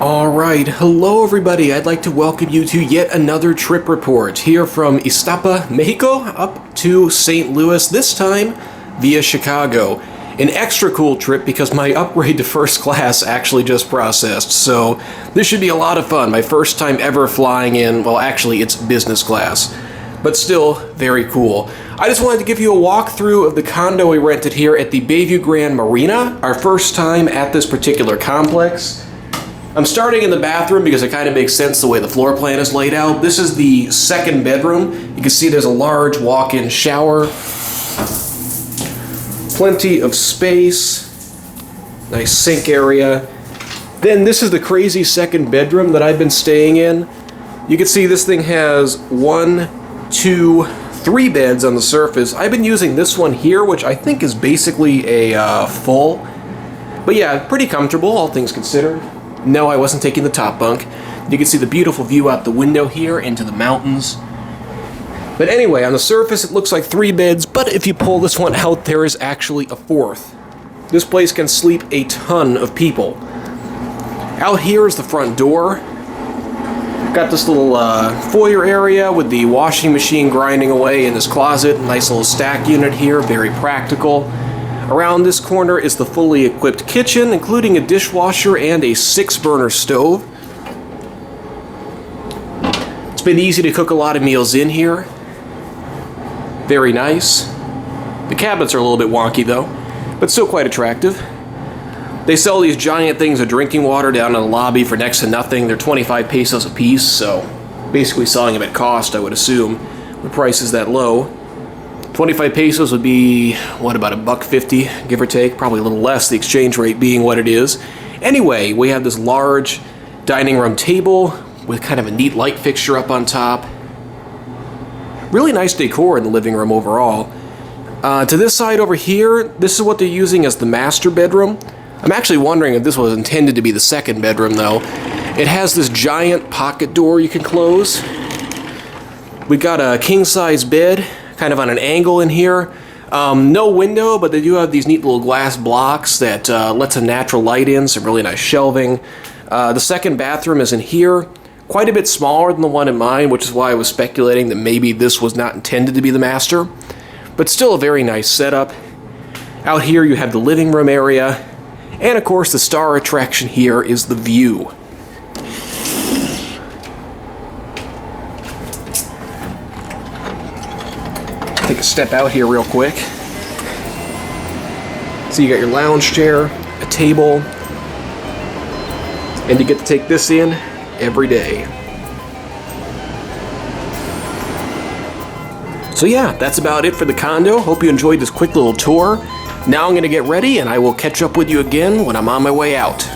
Alright, hello everybody. I'd like to welcome you to yet another trip report here from Ixtapa, Mexico, up to St. Louis, this time via Chicago. An extra cool trip because my upgrade to first class actually just processed, so this should be a lot of fun. My first time ever flying in, well actually it's business class, but still very cool. I just wanted to give you a walkthrough of the condo we rented here at the Bayview Grand Marina, our first time at this particular complex. I'm starting in the bathroom because it kind of makes sense the way the floor plan is laid out. This is the second bedroom. You can see there's a large walk-in shower. Plenty of space. Nice sink area. Then this is the crazy second bedroom that I've been staying in. You can see this thing has 1, 2, 3 beds on the surface. I've been using this one here, which I think is basically a full. But yeah, pretty comfortable, all things considered. No, I wasn't taking the top bunk. You can see the beautiful view out the window here into the mountains. But anyway, on the surface it looks like 3 beds, but if you pull this one out, there is actually a 4th. This place can sleep a ton of people. Out here is the front door. Got this little foyer area with the washing machine grinding away in this closet. Nice little stack unit here, very practical. Around this corner is the fully equipped kitchen, including a dishwasher and a 6-burner stove. It's been easy to cook a lot of meals in here. Very nice. The cabinets are a little bit wonky though, but still quite attractive. They sell these giant things of drinking water down in the lobby for next to nothing. They're 25 pesos a piece, so basically selling them at cost, I would assume. The price is that low. 25 pesos would be, what, about $1.50, give or take? Probably a little less, the exchange rate being what it is. Anyway, we have this large dining room table with kind of a neat light fixture up on top. Really nice decor in the living room overall. To this side over here, this is what they're using as the master bedroom. I'm actually wondering if this was intended to be the second bedroom, though. It has this giant pocket door you can close. We've got a king-size bed, kind of on an angle in here. No window, but they do have these neat little glass blocks that lets a natural light in, some really nice shelving. The second bathroom is in here, quite a bit smaller than the one in mine, which is why I was speculating that maybe this was not intended to be the master, but still a very nice setup. Out here you have the living room area, and of course the star attraction here is the view. Take a step out here real quick. So you got your lounge chair, a table, and you get to take this in every day. So yeah, that's about it for the condo. Hope you enjoyed this quick little tour. Now I'm going to get ready and I will catch up with you again when I'm on my way out.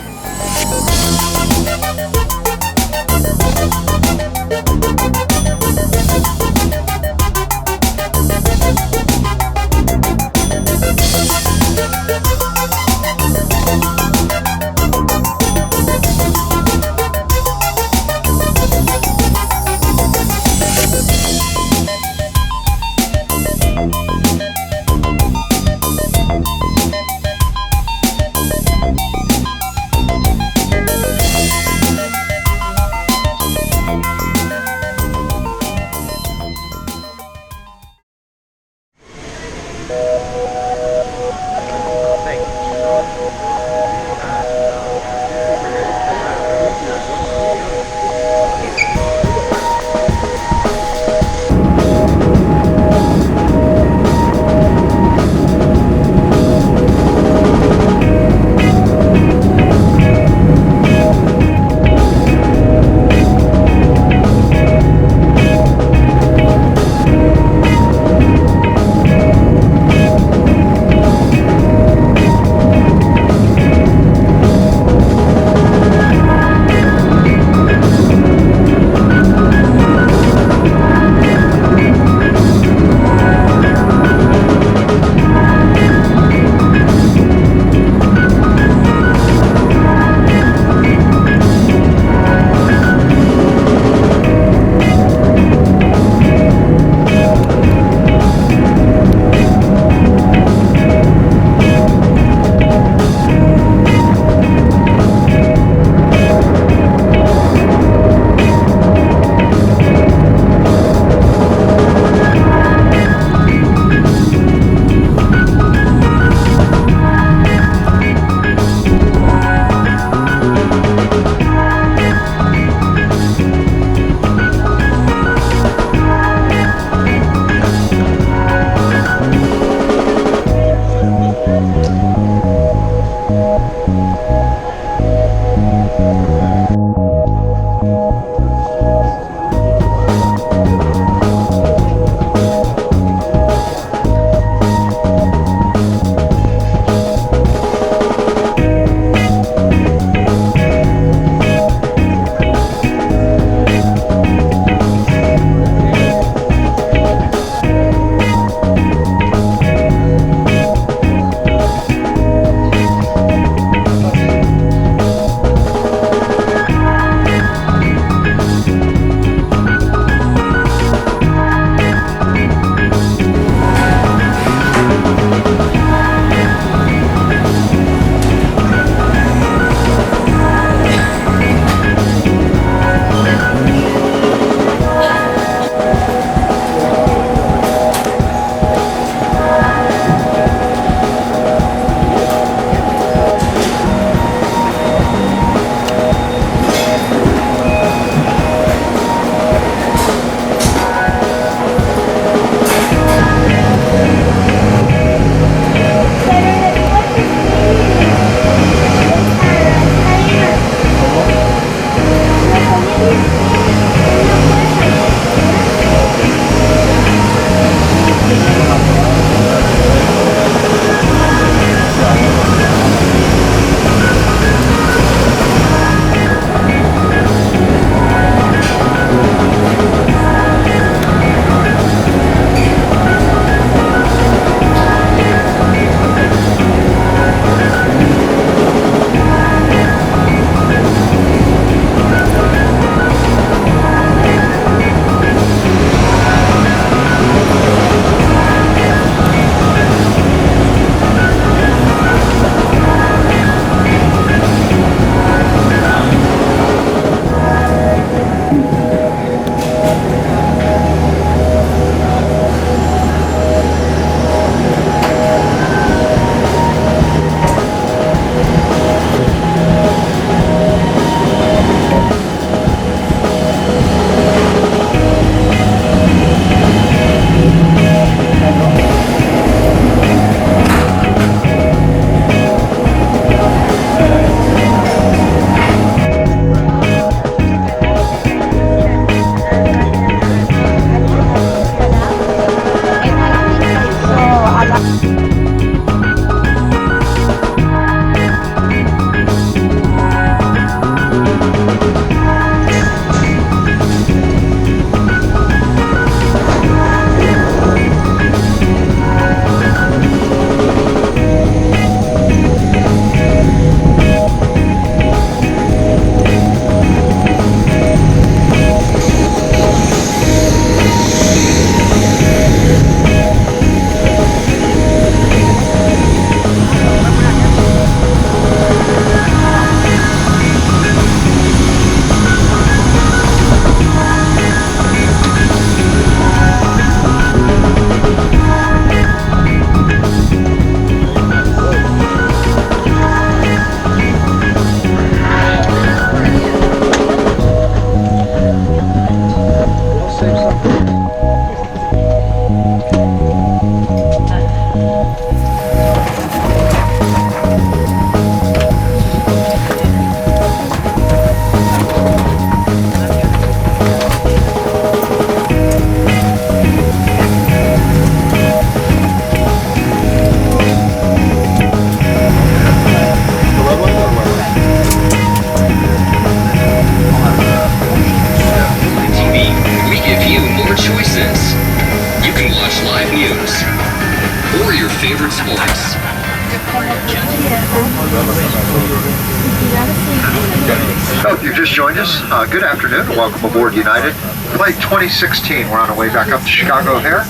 Oh, you just joined us. Good afternoon. Welcome aboard United. Flight 2016. We're on our way back up to Chicago O'Hare.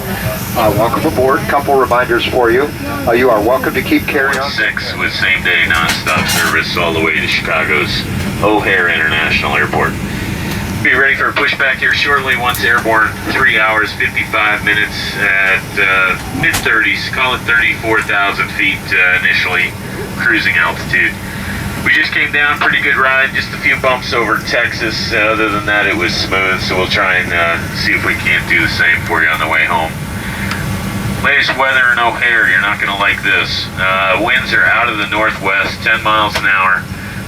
Welcome aboard. Couple reminders for you. You are welcome to keep carrying on. 6 with same-day non-stop service all the way to Chicago's O'Hare International Airport. Be ready for a pushback here shortly once airborne. 3 hours, 55 minutes at mid-30s. Call it 34,000 feet initially, cruising altitude. We just came down, pretty good ride, just a few bumps over Texas. Other than that, it was smooth, so we'll try and see if we can't do the same for you on the way home. Latest weather in O'Hare, you're not going to like this. Winds are out of the northwest, 10 miles an hour.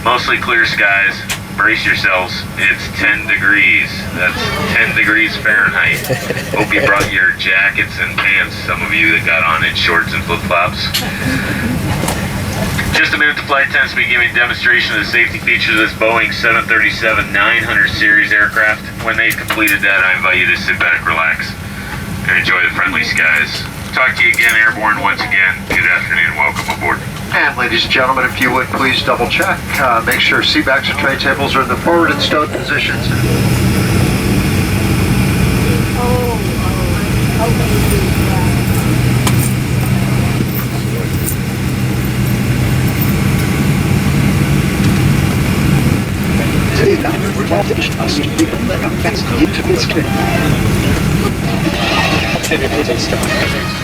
Mostly clear skies. Brace yourselves. It's 10 degrees. That's 10 degrees Fahrenheit. Hope you brought your jackets and pants, some of you that got on in shorts and flip-flops. Just a minute, the flight attendants will be giving a demonstration of the safety features of this Boeing 737-900 series aircraft. When they've completed that, I invite you to sit back, relax, and enjoy the friendly skies. Talk to you again, Airborne, once again. Good afternoon, welcome aboard. And ladies and gentlemen, if you would please double check. Make sure seat backs and tray tables are in the forward and stowed positions.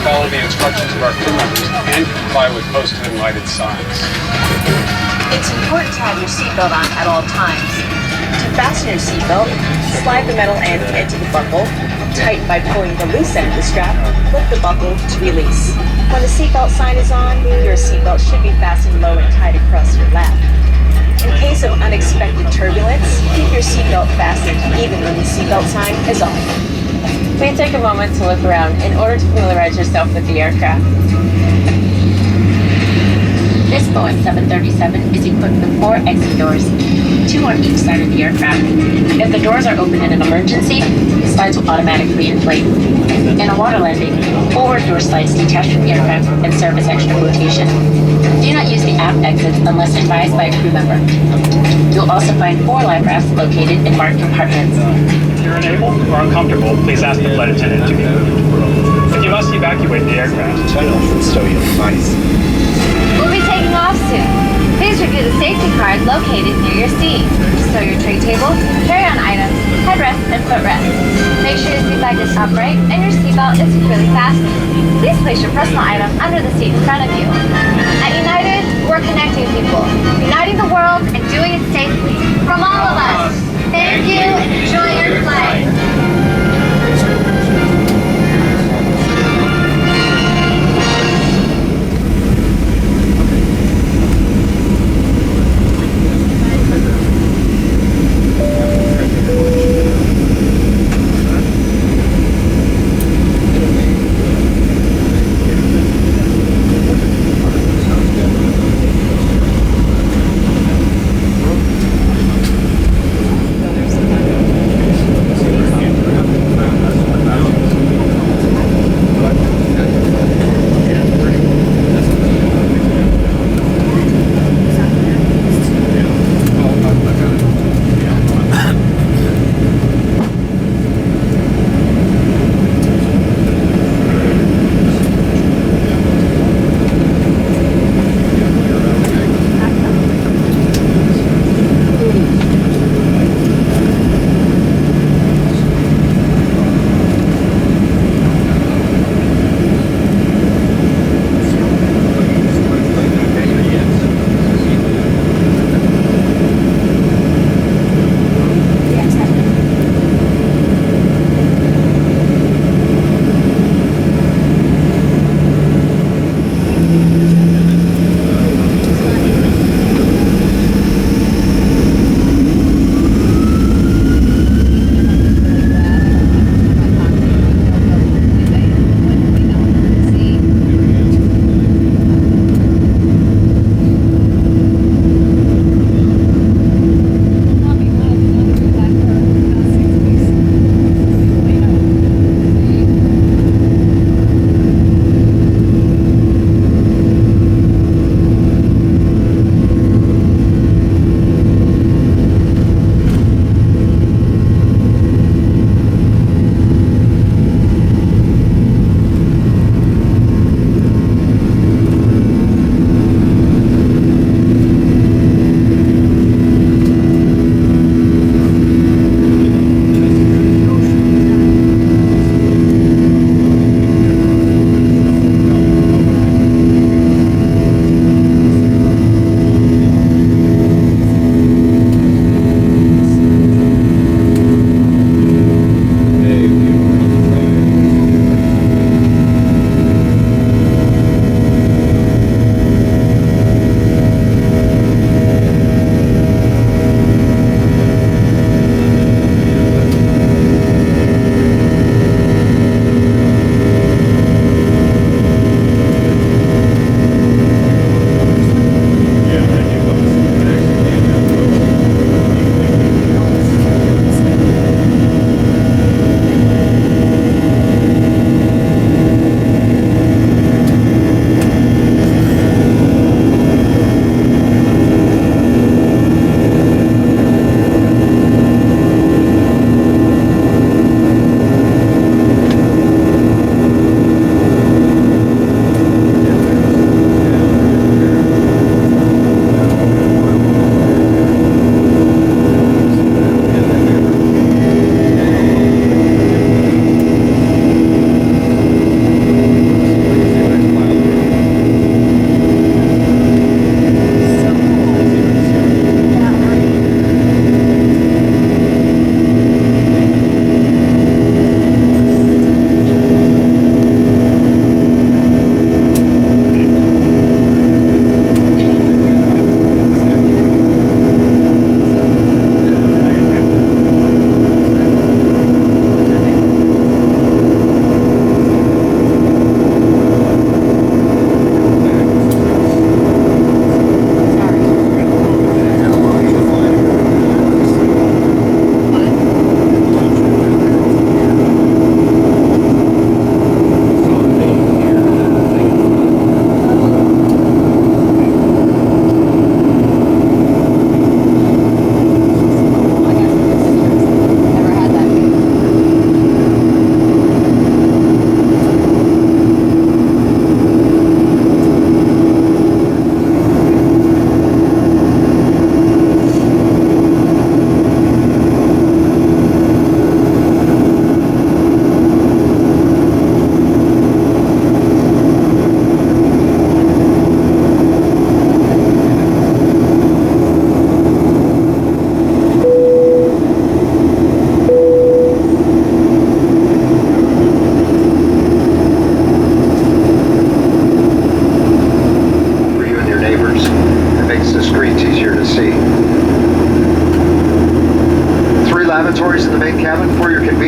Follow the instructions of our crew members and comply with posted and lighted signs. It's important to have your seatbelt on at all times. To fasten your seatbelt, slide the metal end into the buckle, tighten by pulling the loose end of the strap, flip the buckle to release. When the seatbelt sign is on, your seatbelt should be fastened low and tight across your lap. In case of unexpected turbulence, keep your seatbelt fastened even when the seatbelt sign is off. Please take a moment to look around in order to familiarize yourself with the aircraft. This Boeing 737 is equipped with 4 exit doors, 2 on each side of the aircraft. If the doors are open in an emergency, the slides will automatically inflate. In a water landing, forward door slides detach from the aircraft and serve as extra flotation. Do not use the aft exits unless advised by a crew member. You'll also find 4 life rafts located in marked compartments. If you're unable or uncomfortable, please ask the flight attendant to be moved. If you must evacuate the aircraft, We'll be taking off soon. Please review the safety card located near your seat. Stow your tray table, carry-on items, headrest, and footrest. Make sure your seat back is upright and your seatbelt is securely fastened. Please place your personal item under the seat in front of you. At United, we're connecting people, uniting the world, and doing it safely. From all of us, thank you and enjoy your flight.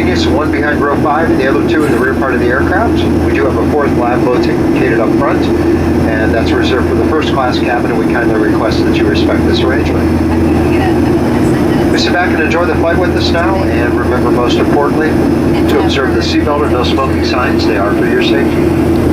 convenience, one behind row 5 and the other 2 in the rear part of the aircraft. We do have a 4th lab located up front, and that's reserved for the first class cabin, and we kindly request that you respect this arrangement. We sit back and enjoy the flight with us now, and remember, most importantly, to observe the seatbelt and no smoking signs. They are for your safety.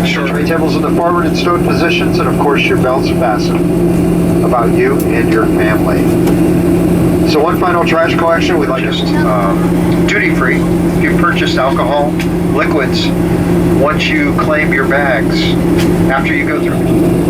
Sure. Tray tables in the forward and stowed positions, and of course your belts fastened about you and your family. So one final trash collection, we'd like to duty-free. If you purchased alcohol, liquids, once you claim your bags, after you go through.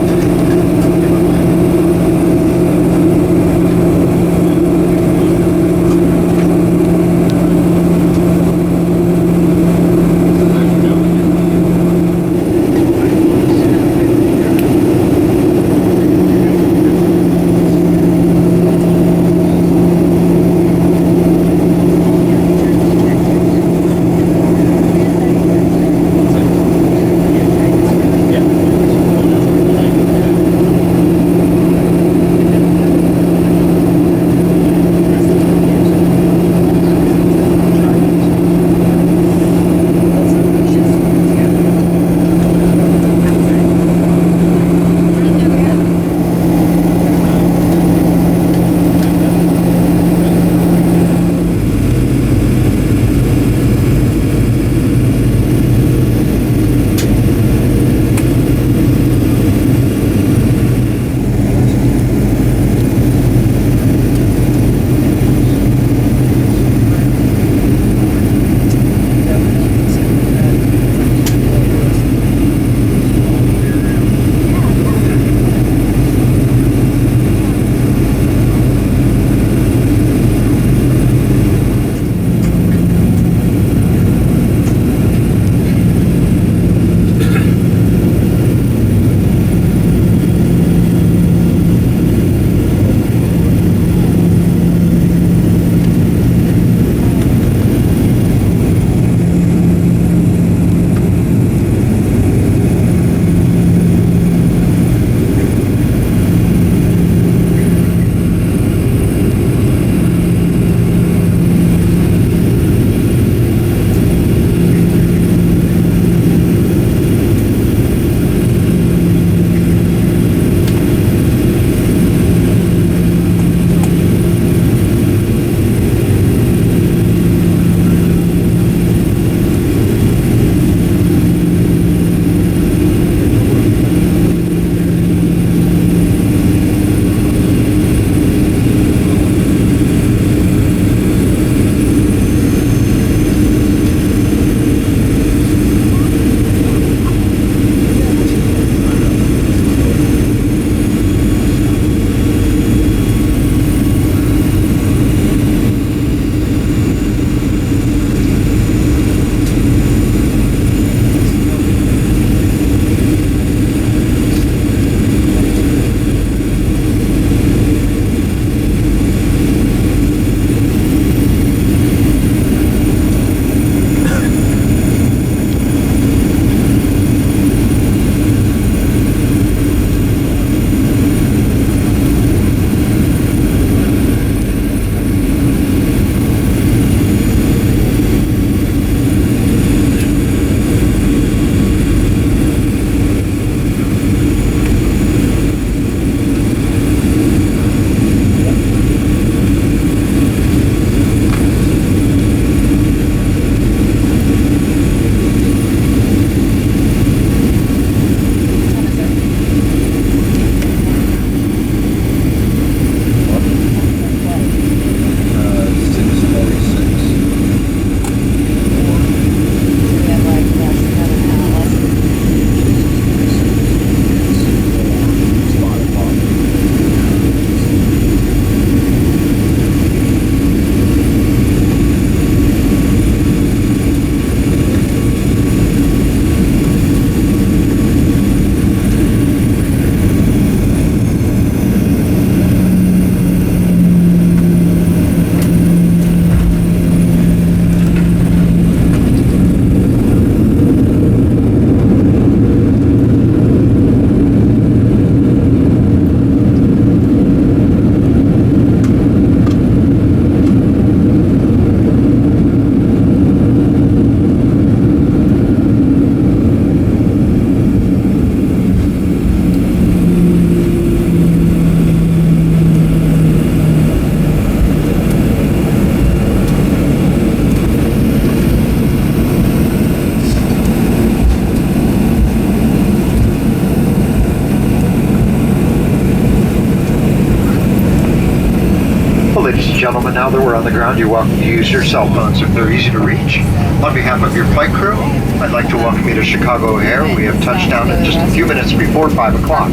now that we're on the ground, you're welcome to use your cell phones if they're easy to reach. On behalf of your flight crew, I'd like to welcome you to Chicago O'Hare. We have touchdown in just a few minutes before 5 o'clock.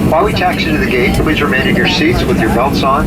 While we taxi to the gate, please remain in your seats with your belts on.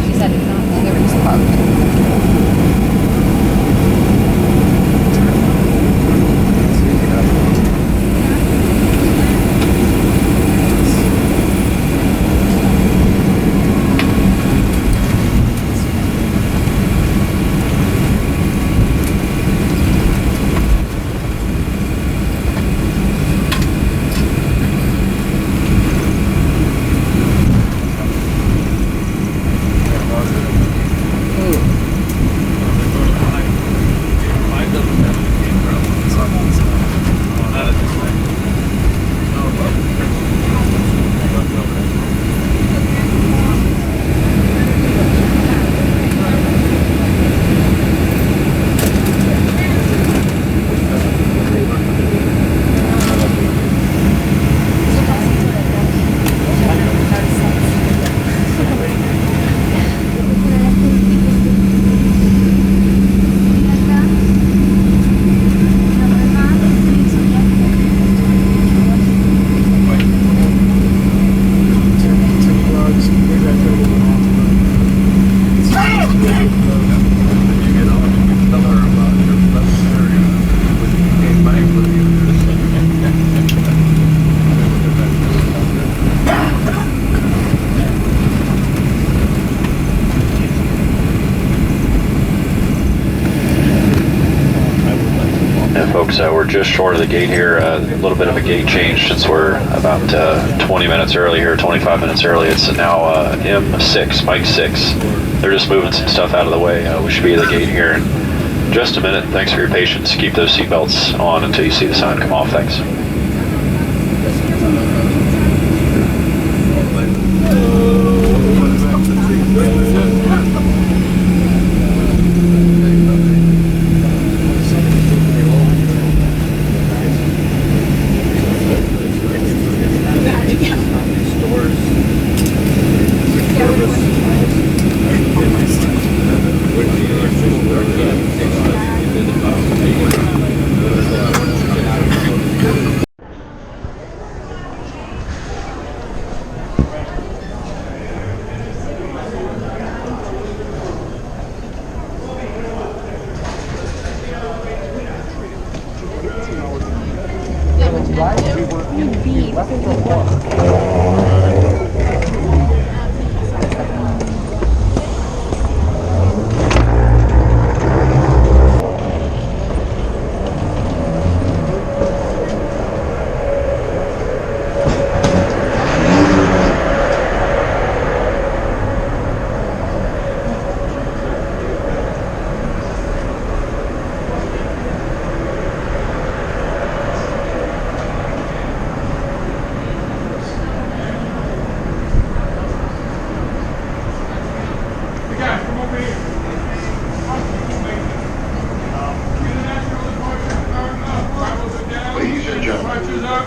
We're just short of the gate here. A little bit of a gate change since we're about 20 minutes early here, 25 minutes early. It's now M6, Mike 6. They're just moving some stuff out of the way. We should be at the gate here in just a minute. Thanks for your patience. Keep those seatbelts on until you see the sign come off. Thanks.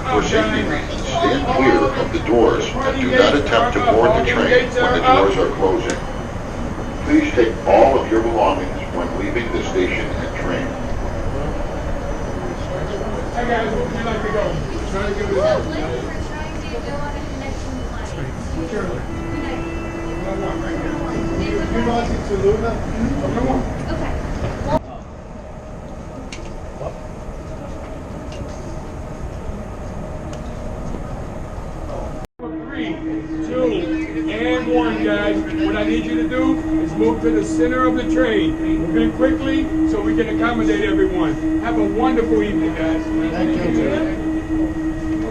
For safety reasons, stand clear of the doors and do not attempt to board the train when the doors are closing. Please take all of your belongings when leaving the station and train. Hey guys, where would you like to go? We're trying to give it a We're trying to go on a connection flight. Sure. One right here. You're going to Luna? Okay, one. Okay. 3, 2, and 1, guys. What I need you to do is move to the center of the train. Move in quickly so we can accommodate everyone. Have a wonderful evening, guys. Thank you.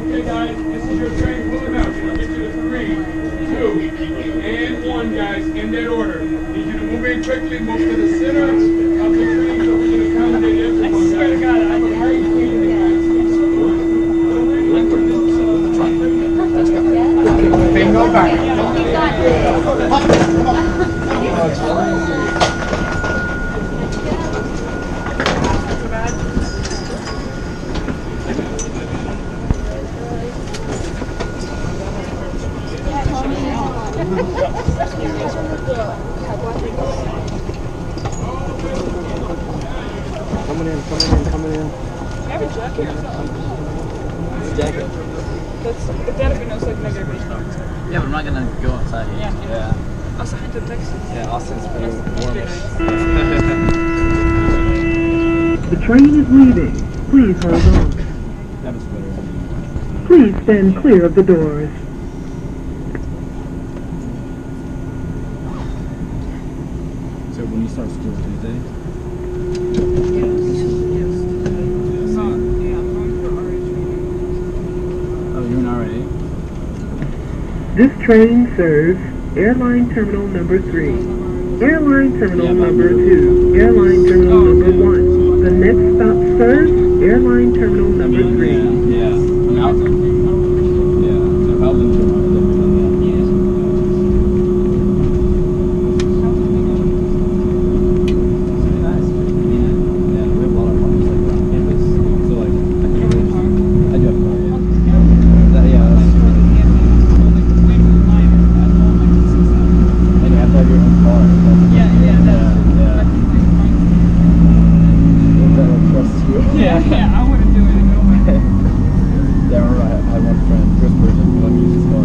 Okay, guys, this is your train pulling out. I'll get you to 3, 2, and 1, guys, in that order. Need you to move in quickly, move to the center of the train so we can accommodate everyone. I swear to God, I have a great evening, guys. Bingo back. jacket? It's a jacket. That's, but that knows like negative response. Yeah, but I'm not gonna go outside. Yeah. Also, hint of Texas. Yeah, Austin's pretty warmish. The train is leaving. Please hold on. That was better. Please stand clear of the doors. So when you start school Tuesday? Oh, you're an RA? This train serves Airline Terminal Number 3, Airline Terminal Number 2, Airline Terminal Number 1. The next stop serves Airline Terminal Number 3. Yeah. If I was in Toronto, they would have done that. Yeah, we have a lot of parties like around campus. So like, I do have a car, yeah. That's and you have to have your own car. Yeah. That like trusts you. Yeah, I wouldn't do it. Yeah, I remember I had one friend, Chris Burton, who let me use his car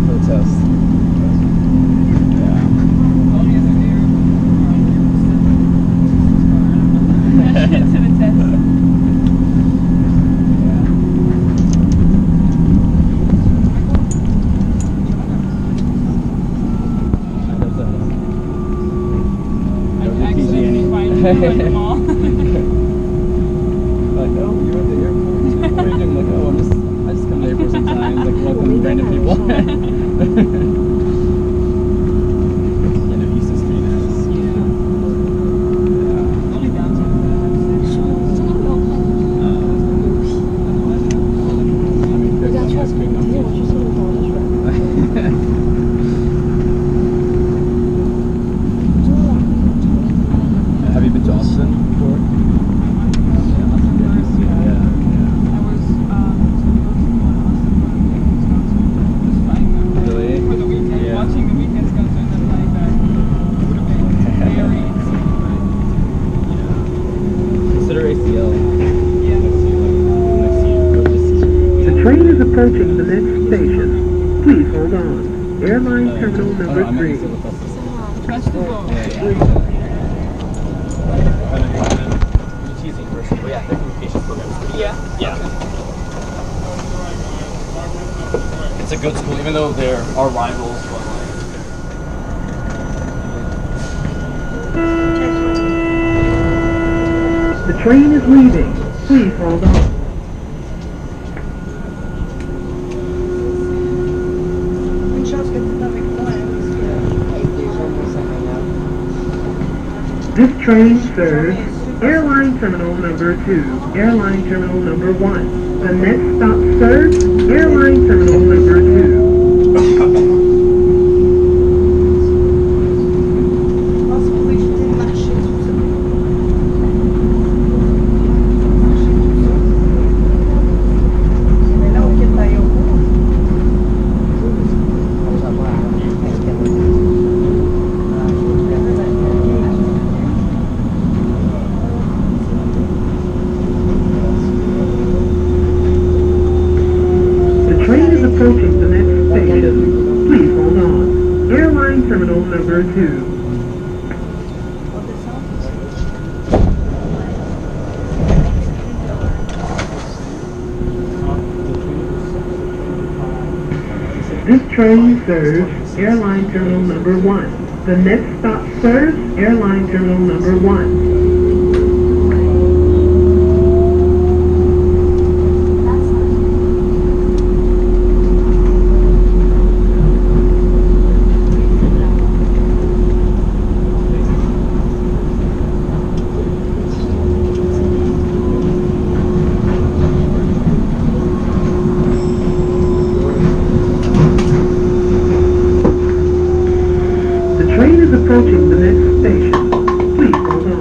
for the test. Like, oh, you're at the airport. What are you doing? Like, oh, I just come to the airport sometimes, like, welcome random people. You know, East is pretty nice. Only downtown. I mean, there's no ice cream down here. Have you been to Austin before? Really? For the weekend, Yeah. watching the weekend's concert and playing back would have been very Consider ACL. The train is approaching the next station. Please hold on. Airline Terminal Number 3. Vegetable. It's a good school, even though they're our rivals. But The train is leaving. Please hold on. This train serves Airline Terminal Number 2, Airline Terminal Number 1. The next stop serves Airline Terminal Number 2. Approaching the next station. Please hold on. Airline Terminal Number 2. This train serves Airline Terminal Number 1. The next stop serves Airline Terminal Number 1. Approaching the next station. Please hold on.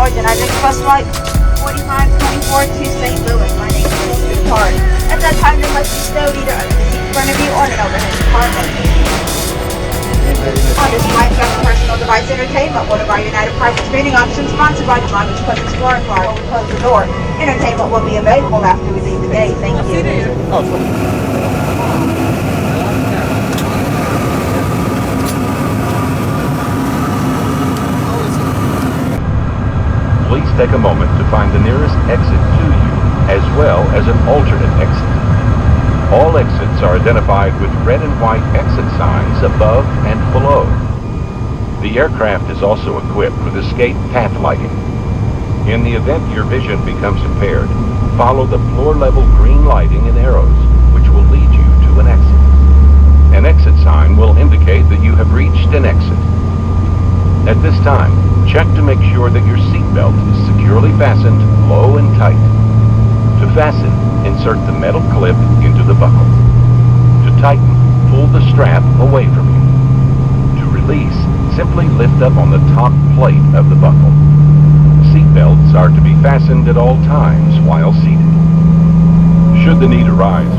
Sergeant. Our next bus flight, 4524 to St. Louis. My name is Mr. Card. At that time, they must be stowed either under the seat in front of you or in an overhead compartment. On this flight, we have personal device entertainment, one of our United private screening options, sponsored by the Luggage Plus Explorer Card. When we close the door, entertainment will be available after we leave the gate. Thank you. Please take a moment to find the nearest exit to you, as well as an alternate exit. All exits are identified with red and white exit signs above and below. The aircraft is also equipped with escape path lighting. In the event your vision becomes impaired, follow the floor-level green lighting and arrows, which will lead you to an exit. An exit sign will indicate that you have reached an exit. At this time, check to make sure that your seatbelt is securely fastened low and tight. To fasten, insert the metal clip into the buckle. To tighten, pull the strap away from you. To release, simply lift up on the top plate of the buckle. Seatbelts are to be fastened at all times while seated. Should the need arise,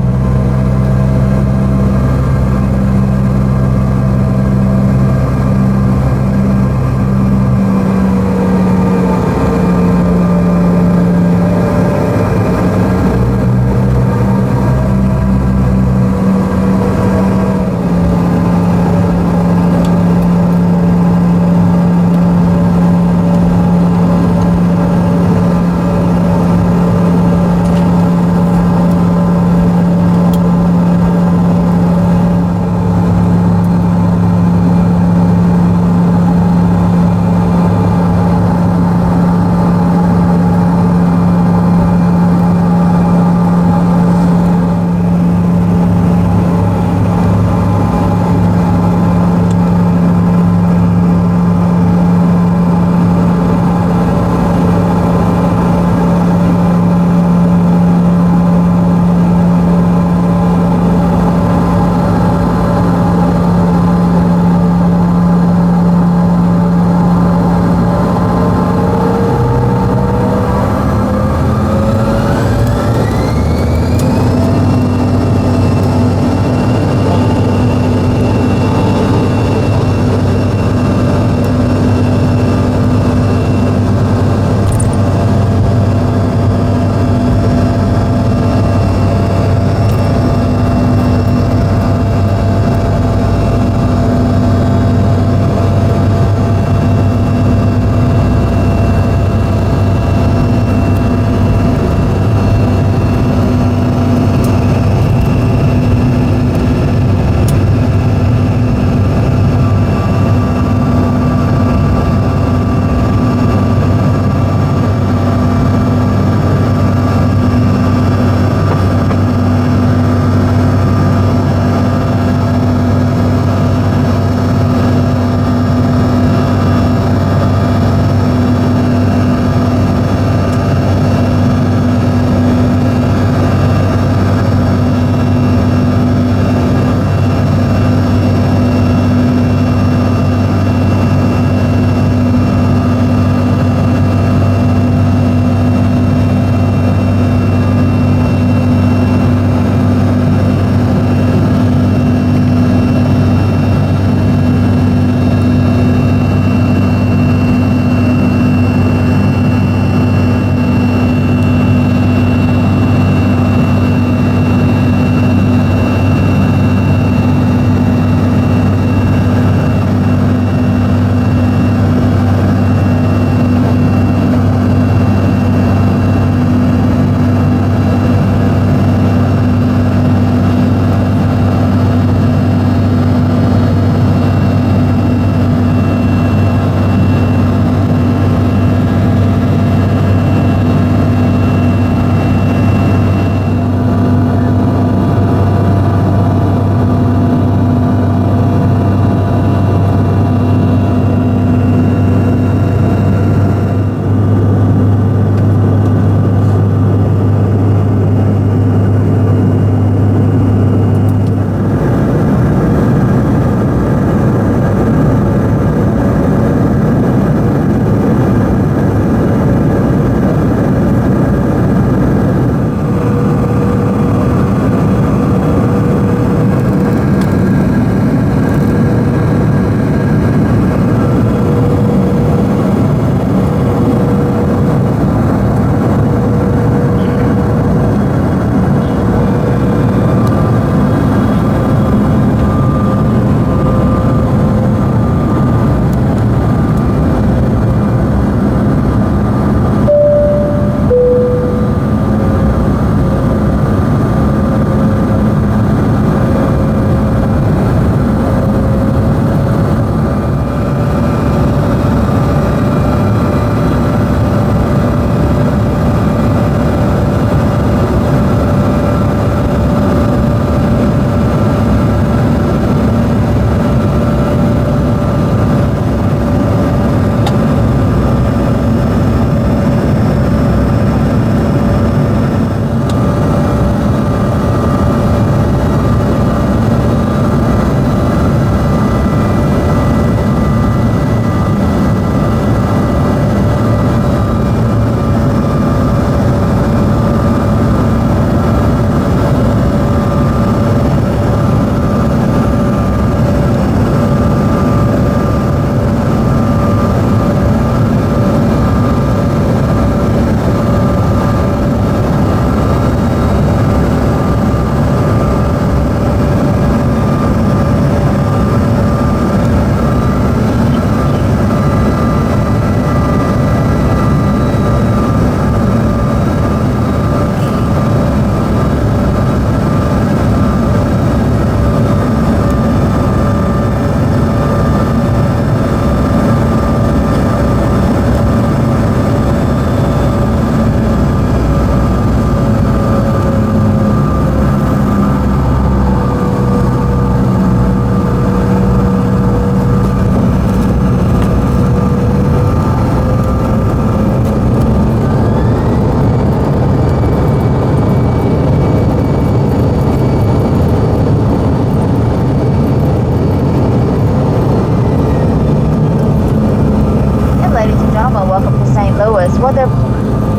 Well, the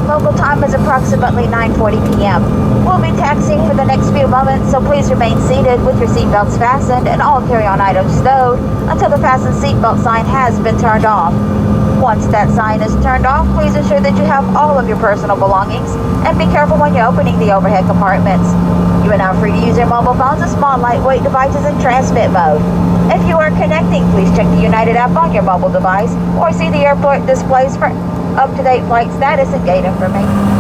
local time is approximately 9:40 p.m. We'll be taxiing for the next few moments, so please remain seated with your seatbelts fastened and all carry-on items stowed until the fasten seatbelt sign has been turned off. Once that sign is turned off, please ensure that you have all of your personal belongings and be careful when you're opening the overhead compartments. You are now free to use your mobile phones and small lightweight devices in transmit mode. If you are connecting, please check the United app on your mobile device or see the airport displays for up-to-date flight status and gate information.